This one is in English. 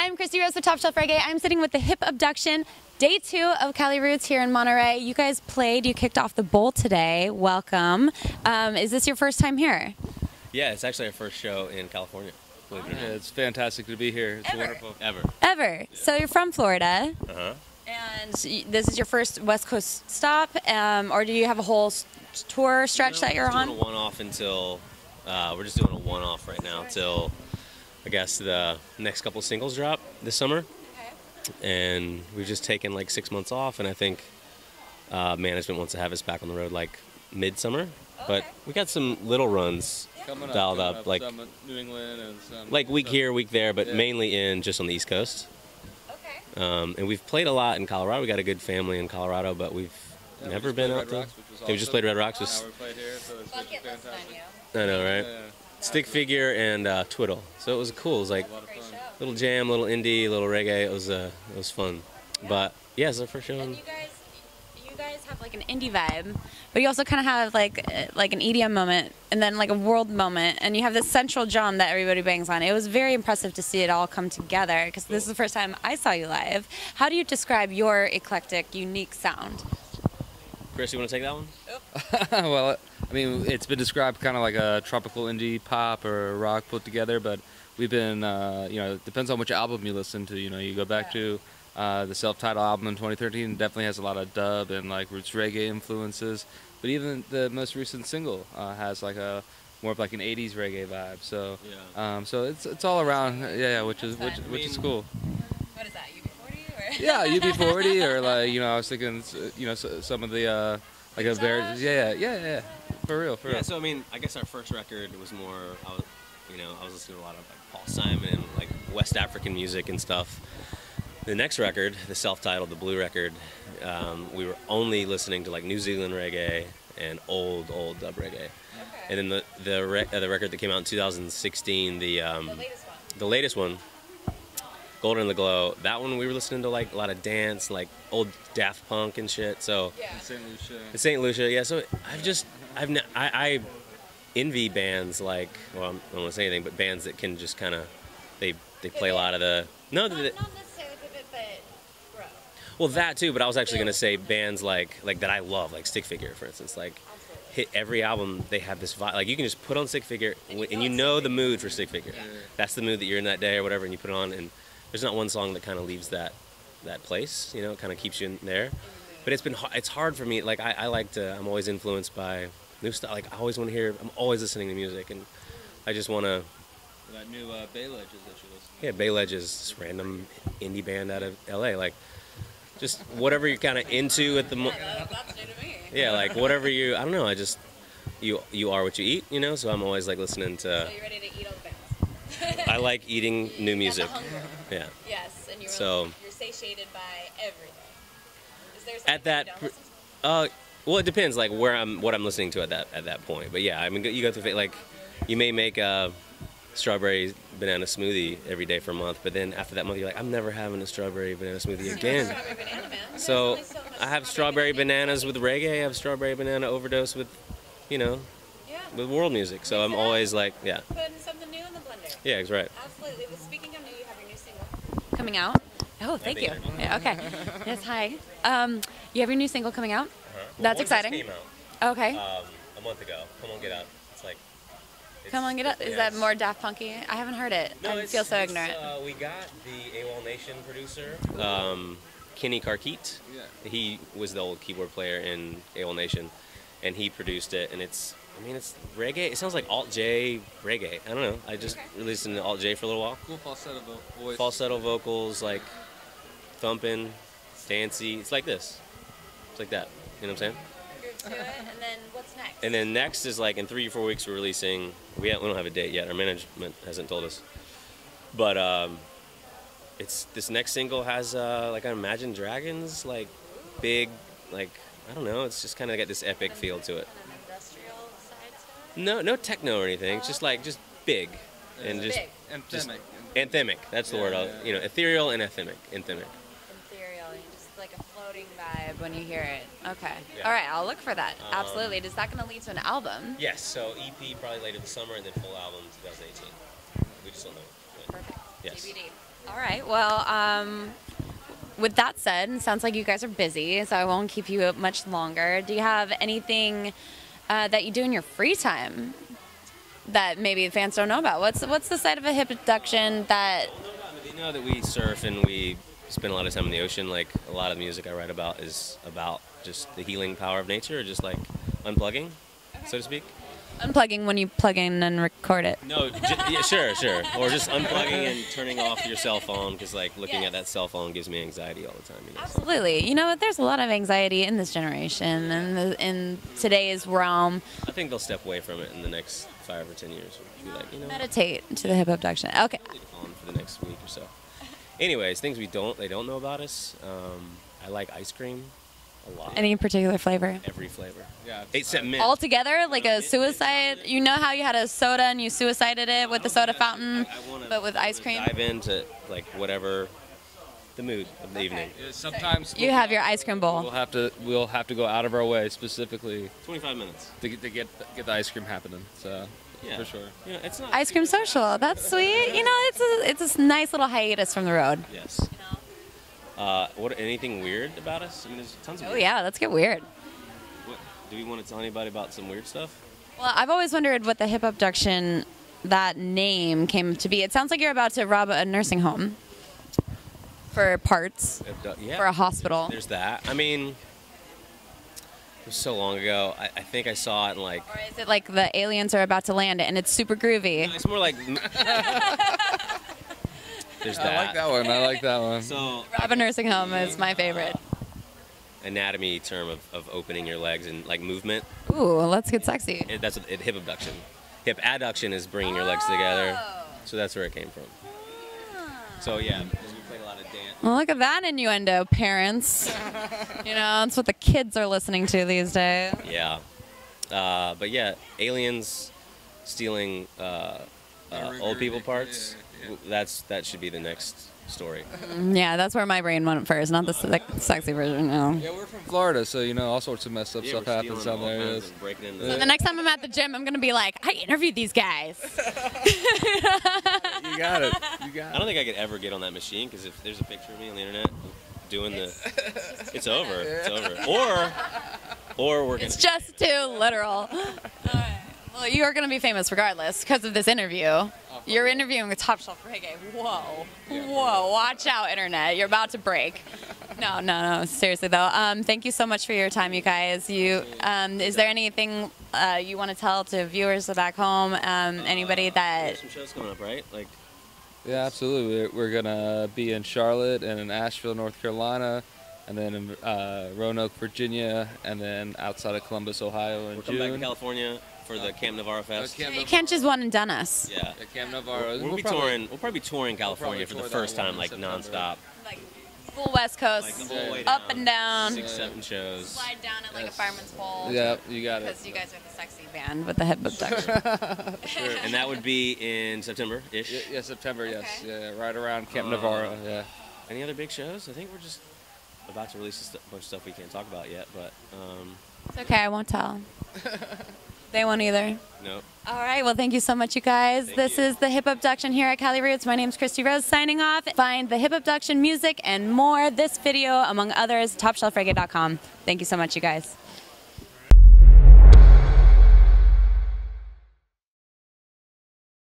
I'm Christy Rose with Top Shelf Reggae. I'm sitting with the Hip Abduction, day 2 of Cali Roots here in Monterey. You guys played, you kicked off the bowl today. Welcome. Is this your first time here? Yeah, it's actually our first show in California. Believe it or not. Yeah, it's fantastic to be here. It's Ever. wonderful. Ever. Yeah. So you're from Florida. Uh-huh. And this is your first West Coast stop, or do you have a whole tour stretch that you're on? We're doing a one-off until, we're just doing a one-off right now till, I guess, the next couple singles drop this summer. Okay. And we've just taken like 6 months off, and I think management wants to have us back on the road like midsummer. Okay. But we got some little runs dialed up, like some New England and some like week here, week there, but mainly just on the East Coast. And we've played a lot in Colorado. We got a good family in Colorado, but we've never been out there. We just played Red Rocks. We played here, so it's fantastic. I know, right? Yeah. Stick Figure and Twiddle. So it was cool. It was like little jam, little indie, little reggae. It was fun. Yeah. But yeah, it's our first show. And you guys have like an indie vibe, but you also kind of have like an EDM moment and then like a world moment, and you have this central drum that everybody bangs on. It was very impressive to see it all come together because this is the first time I saw you live. How do you describe your eclectic, unique sound? Chris, you want to take that one? Well, I mean, it's been described kind of like a tropical indie pop or rock put together, but we've been, it depends on which album you listen to. You know, you go back to the self-titled album in 2013 definitely has a lot of dub and like roots reggae influences, but even the most recent single has like a more of like an 80s reggae vibe. So, so it's all around, which is cool. What is that? UB40 or? Yeah, UB40 or like I was thinking some of the like a very for real. Yeah, so I mean, I guess our first record was more I was listening to a lot of like Paul Simon and like West African music and stuff. The next record, the self-titled, the Blue record, we were only listening to like New Zealand reggae and old dub reggae. Okay. And then the record that came out in 2016, the latest one, Golden in the Glow, that one we were listening to like a lot of dance, like old Daft Punk and shit. So St. Lucia, yeah. So I envy bands like, well, I don't want to say anything, but bands that can just kind of they play a lot of the not necessarily pivot, but grow. Well, that too, but I was actually going to say bands like that I love, like Stick Figure, for instance. Like, hit every album, they have this vibe. Like, you can just put on Stick Figure, and you know the mood for Stick Figure. Yeah. That's the mood that you're in that day or whatever, and you put it on, and there's not one song that kind of leaves that place, it kind of keeps you in there. But it's hard for me. Like, I'm always influenced by new stuff. Like, I always want to hear, I'm always listening to music, and I just want to. That new Bay Ledges that you listen to. Yeah, Bay Ledges, this random indie band out of LA. Like, just whatever you're kind of into at the moment. That's new to me. Yeah, like whatever I don't know. You are what you eat, So I'm always like listening to. So you're ready to eat all the bands. I like eating new music. Yeah. Yes, and you're satiated by everything. Is there something at that? You don't listen to? Well, it depends, like what I'm listening to at that point. But yeah, I mean, you go through like, you may make a strawberry banana smoothie every day for a month, but then after that month you're like, I'm never having a strawberry banana smoothie again. Strawberry banana, man. So I have strawberry bananas with reggae. I have strawberry banana overdose with, with world music. So I'm always like, putting something new in the blender. Yeah, that's right. Absolutely. But speaking of new, you have your new single coming out. Oh, thank you. Yeah, okay. Yes, hi. You have your new single coming out. That's exciting. Came out, okay. a month ago. Come on, get up. It's like. Come on, get up. Is that more Daft Punky? I haven't heard it. No, I feel so ignorant. We got the AWOL Nation producer, Kenny Carkeet. Yeah. He was the old keyboard player in AWOL Nation, and he produced it. And it's reggae. It sounds like alt J reggae. I don't know. I just listened to alt J for a little while. Cool falsetto voice. Falsetto vocals, like thumping, dancey. It's like this. It's like that. You know what I'm saying? To it, and then what's next? And then next is like in 3 or 4 weeks we're releasing. We don't have a date yet. Our management hasn't told us. But it's this next single has like Imagine Dragons, like big, like I don't know. It's just kind of got this epic feel to it. An industrial side to it? No techno or anything. It's just big and just anthemic. Anthemic. That's the word. Ethereal and anthemic. Ethereal, just like a floating vibe when you hear it. Okay. Yeah. All right, I'll look for that. Absolutely. Is that going to lead to an album? Yes. So EP probably later this summer, and then full album 2018. We just don't know. Perfect. Yes. TBD. All right. Well, with that said, it sounds like you guys are busy, so I won't keep you up much longer. Do you have anything that you do in your free time that maybe fans don't know about? What's the side of a hip abduction that? You know that we surf and we spend a lot of time in the ocean. Like a lot of the music I write about is about just the healing power of nature, or just like unplugging, so to speak. Unplugging when you plug in and record it. No, yeah, sure. Or just unplugging and turning off your cell phone, because like looking at that cell phone gives me anxiety all the time. You know? Absolutely. You know what? There's a lot of anxiety in this generation and in today's realm. I think they'll step away from it in the next 5 or 10 years. Be like, you know, Meditate to the hip abduction. Okay. on for the next week or so. Anyways, things they don't know about us. I like ice cream a lot. Any particular flavor? Every flavor. Yeah. Except mint. All together, like a suicide. You know how you had a soda and you suicided it with the soda fountain, but with ice cream. Dive into like whatever the mood of the evening. Yeah, sometimes You have your ice cream bowl. we'll have to go out of our way specifically 25 minutes. to get the ice cream happening. So Yeah. for sure. Yeah, it's not. Ice cream social. That's sweet. You know, it's a nice little hiatus from the road. Yes. Anything weird about us? I mean, there's tons of. Oh weird. yeah, let's get weird. Do we want to tell anybody about some weird stuff? Well, I've always wondered what the hip abduction, that name came to be. It sounds like you're about to rob a nursing home for parts Yeah. for a hospital. There's that. I mean, it was so long ago. I think I saw it in like. Or is it like the aliens are about to land and it's super groovy? It's more like. There's that. I like that one. So. Rob a nursing home is my favorite. Anatomy term of opening your legs and like movement. Ooh, let's get sexy. That's what hip abduction. Hip adduction is bringing your legs together. So that's where it came from. So yeah, because we played a lot of dance. Well, look at that innuendo, parents. You know, that's what the kids are listening to these days. Yeah. But yeah, aliens stealing old people parts. That should be the next story. Yeah, that's where my brain went first, not the sexy version. No. Yeah, we're from Florida, so you know all sorts of messed up Yeah, stuff we're happens stealing down all there. kinds and breaking into So the next time I'm at the gym, I'm gonna be like, I interviewed these guys. You got it. I don't think I could ever get on that machine, because if there's a picture of me on the internet doing it's over. It's over. Or we're gonna. It's just too literal. All right. Well, you are going to be famous regardless because of this interview. You're interviewing with Top Shelf Reggae. Whoa. Whoa. Watch out, internet. You're about to break. No. Seriously, though. Thank you so much for your time, you guys. Is there anything you want to tell to viewers back home? Anybody that... There's some shows coming up, right? Like. Yeah, absolutely. We're gonna be in Charlotte and in Asheville, North Carolina, and then in Roanoke, Virginia, and then outside of Columbus, Ohio in We're June. coming back to California for the Camp Navarro Fest. You can't just one and done us. Yeah. Camp Navarro. We'll probably be touring California for the first time, like nonstop. Like full West Coast, Like the whole way up down. and down. 6-7 shows. Slide down it like a fireman's pole. Yeah, you got it. Because you guys are the sexy band with the hip abduction. And that would be in September-ish. Yeah, September, yes. Okay. Yeah, right around Camp Navarro, yeah. Any other big shows? I think we're just about to release a bunch of stuff we can't talk about yet, but It's okay, I won't tell. They won't either. no. All right, well, thank you so much, you guys. This is the Hip Abduction here at Cali Roots. My name's Christy Rose, signing off. Find the Hip Abduction music and more, this video, among others, topshelfreggae.com. Thank you so much, you guys.